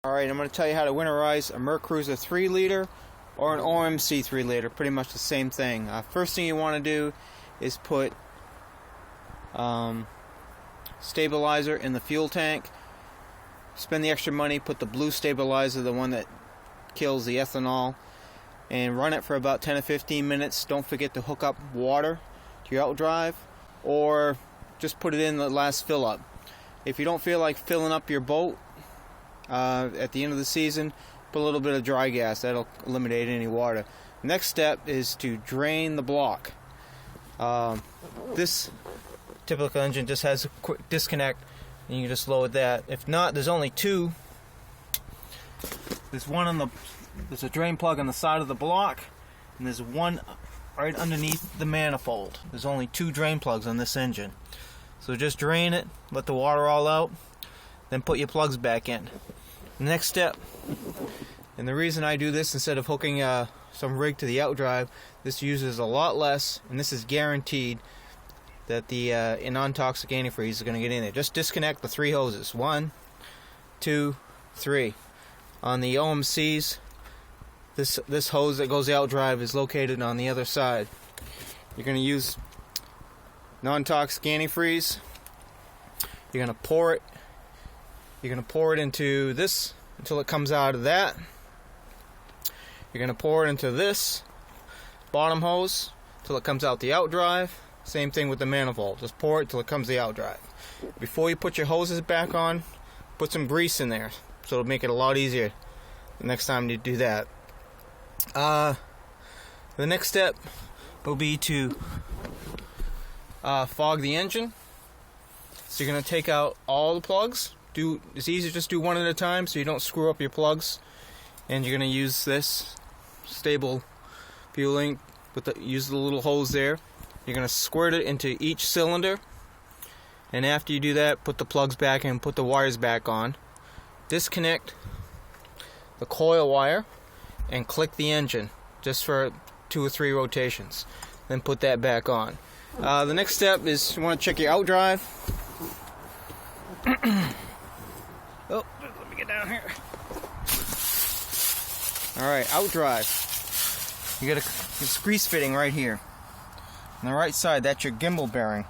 Alright, I'm going to tell you how to winterize a Mercruiser 3 liter or an OMC 3 liter. Pretty much the same thing. First thing you want to do is put stabilizer in the fuel tank. Spend the extra money, put the blue stabilizer, the one that kills the ethanol, and run it for about 10 to 15 minutes. Don't forget to hook up water to your outdrive, or just put it in the last fill up. If you don't feel like filling up your boat at the end of the season, put a little bit of dry gas. That'll eliminate any water. Next step is to drain the block. This typical engine just has a quick disconnect, and you can just lower that. If not, there's only two. There's a drain plug on the side of the block, and there's one right underneath the manifold. There's only two drain plugs on this engine. So just drain it, let the water all out, then put your plugs back in. Next step, and the reason I do this instead of hooking some rig to the outdrive, this uses a lot less, and this is guaranteed that the non-toxic antifreeze is going to get in there. Just disconnect the three hoses. 1, 2, 3. On the OMCs, this hose that goes the outdrive is located on the other side. You're going to use non-toxic antifreeze. You're going to pour it. You're going to pour it into this until it comes out of that. You're going to pour it into this bottom hose until it comes out the outdrive. Same thing with the manifold. Just pour it till it comes the outdrive. Before you put your hoses back on, put some grease in there, so it'll make it a lot easier the next time you do that. The next step will be to fog the engine. So you're going to take out all the plugs. It's easy to just do one at a time so you don't screw up your plugs. And you're going to use this stable fueling. Use the little hose there. You're going to squirt it into each cylinder. And after you do that, put the plugs back in, put the wires back on. Disconnect the coil wire and click the engine just for 2 or 3 rotations. Then put that back on. The next step is you want to check your outdrive. Oh, let me get down here. Alright, outdrive. You got this grease fitting right here. On the right side, that's your gimble bearing.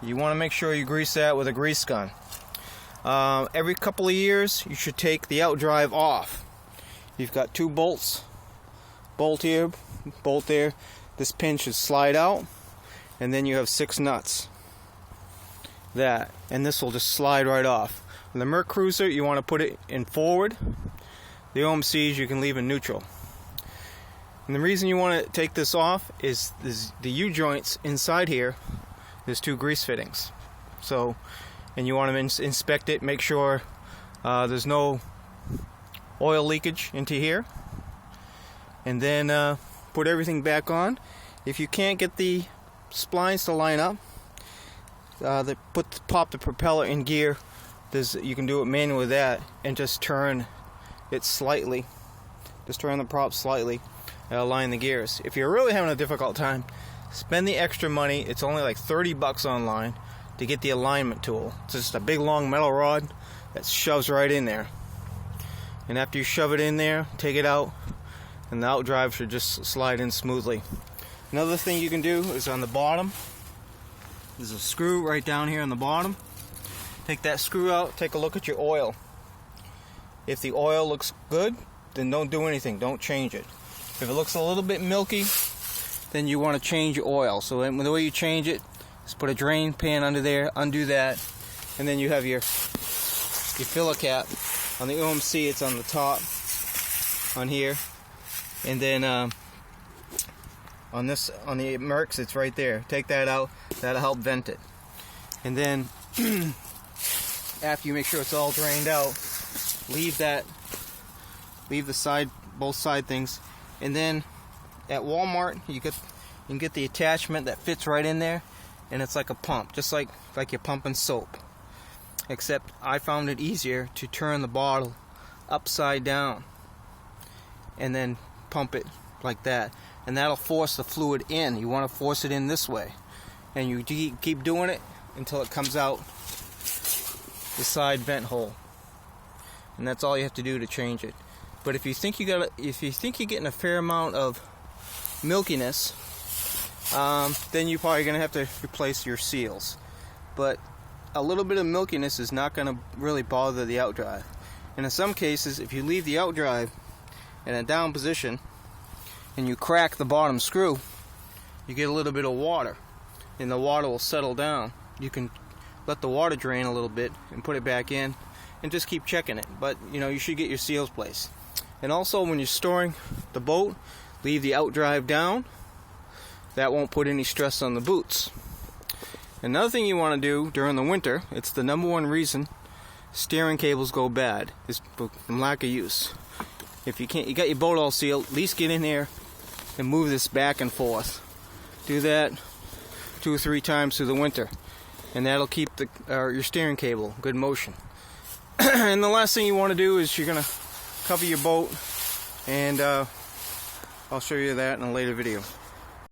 You want to make sure you grease that with a grease gun. Every couple of years, you should take the outdrive off. You've got 2 bolts. Bolt here, bolt there. This pin should slide out. And then you have 6 nuts. And this will just slide right off. On the Mercruiser, you want to put it in forward. The OMCs you can leave in neutral. And the reason you want to take this off is the U-joints inside here. There's 2 grease fittings. And you want to inspect it, make sure there's no oil leakage into here. And then put everything back on. If you can't get the splines to line up, pop the propeller in gear. You can do it manually with that, and just turn it slightly. Just turn the prop slightly and align the gears. If you're really having a difficult time, spend the extra money. It's only like $30 online to get the alignment tool. It's just a big long metal rod that shoves right in there. And after you shove it in there, take it out, and the outdrive should just slide in smoothly. Another thing you can do is on the bottom. There's a screw right down here on the bottom. Take that screw out, take a look at your oil. If the oil looks good, then don't do anything, don't change it. If it looks a little bit milky, then you want to change your oil. So the way you change it is put a drain pan under there, undo that, and then you have your filler cap. On the OMC, it's on the top, on here, and then on the Mercs, it's right there. Take that out, that'll help vent it. And then after you make sure it's all drained out, leave the side, both side things. And then at Walmart, you can get the attachment that fits right in there, and it's like a pump, just like you're pumping soap. Except I found it easier to turn the bottle upside down and then pump it like that, and that'll force the fluid in. You want to force it in this way, and you keep doing it until it comes out the side vent hole. and that's all you have to do to change it. But if you think you're getting a fair amount of milkiness, then you're probably going to have to replace your seals. But a little bit of milkiness is not going to really bother the outdrive. And in some cases, if you leave the outdrive in a down position and you crack the bottom screw, you get a little bit of water, and the water will settle down. You can let the water drain a little bit and put it back in and just keep checking it. But you should get your seals placed. And also, when you're storing the boat, leave the outdrive down. That won't put any stress on the boots. Another thing you want to do during the winter, it's the number one reason steering cables go bad, is from lack of use. If you got your boat all sealed, at least get in there and move this back and forth. Do that 2 or 3 times through the winter, and that'll keep your steering cable good motion. And the last thing you want to do is you're going to cover your boat, and I'll show you that in a later video.